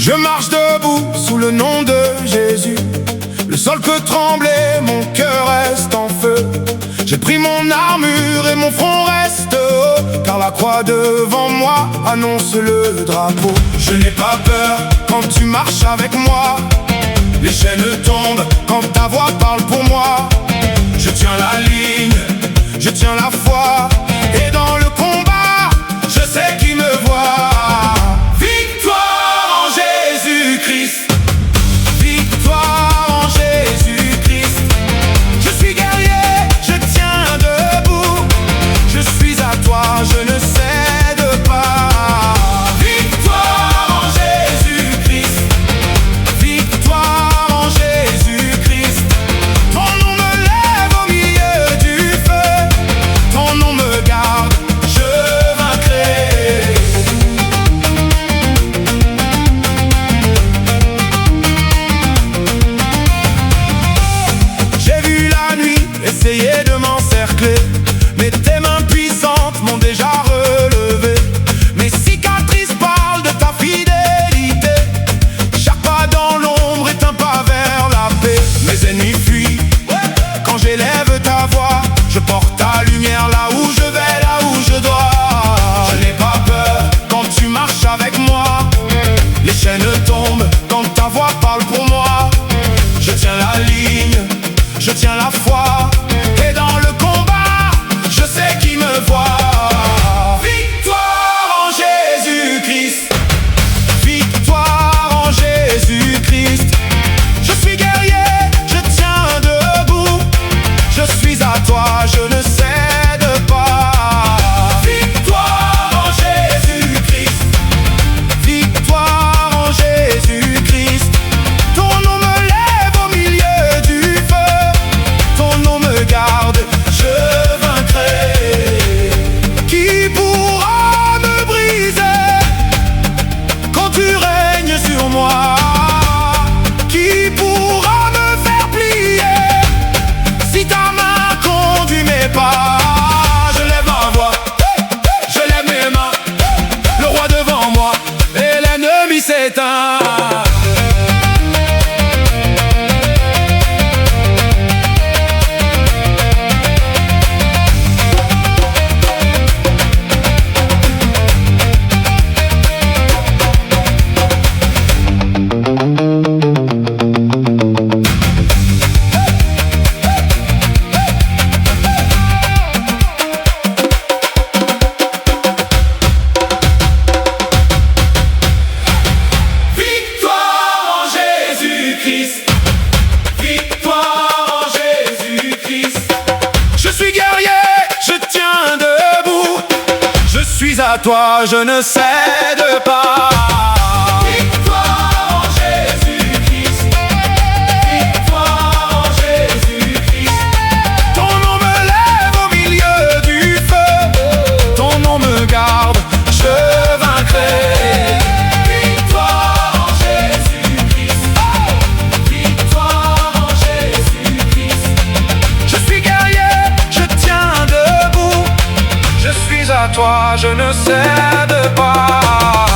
Je marche debout sous le nom de Jésus. Le sol peut trembler, mon cœur reste en feu. J'ai pris mon armure et mon front reste haut, car la croix devant moi annonce le drapeau. Je n'ai pas peur quand tu marches avec moi. Les chaînes tombent quand ta voix parle pour moi. Je tiens la ligne, je tiens la foi, et dans le combat, je sais qui me voit. Essayer de m'encercler, mais tes mains puissantes m'ont déjà relevé. Mes cicatrices parlent de ta fidélité. Chaque pas dans l'ombre est un pas vers la paix. Mes ennemis fuient quand j'élève ta voix. Je porte ta lumière là où je vais, là où je dois. Je n'ai pas peur quand tu marches avec moi. Les chaînes tombent quand ta voix parle pour moi. Je tiens la ligne, je tiens la foi, et dans le combat, je sais qui me voit. Victoire en Jésus-Christ, victoire en Jésus-Christ. Je suis guerrier, je tiens debout. Je suis à toi, je ne cède pas. Victoire en Jésus-Christ, victoire en Jésus-Christ. Ton nom me lève au milieu du feu. Ton nom me garde, je vaincrai. Qui pourra me briser quand tu règnes sur moi? Qui pourra me faire plier si ta main conduit mes pas? Je lève ma voix, je lève mes mains, le roi devant moi et l'ennemi s'éteint. À toi, je ne cède pas. Victoire en Jésus-Christ, victoire en Jésus-Christ. Ton nom me lève au milieu du feu. Ton nom me garde, je vaincrai. Victoire en Jésus-Christ, victoire en Jésus-Christ. Je suis guerrier, je tiens debout. Je suis à toi, je ne cède pas.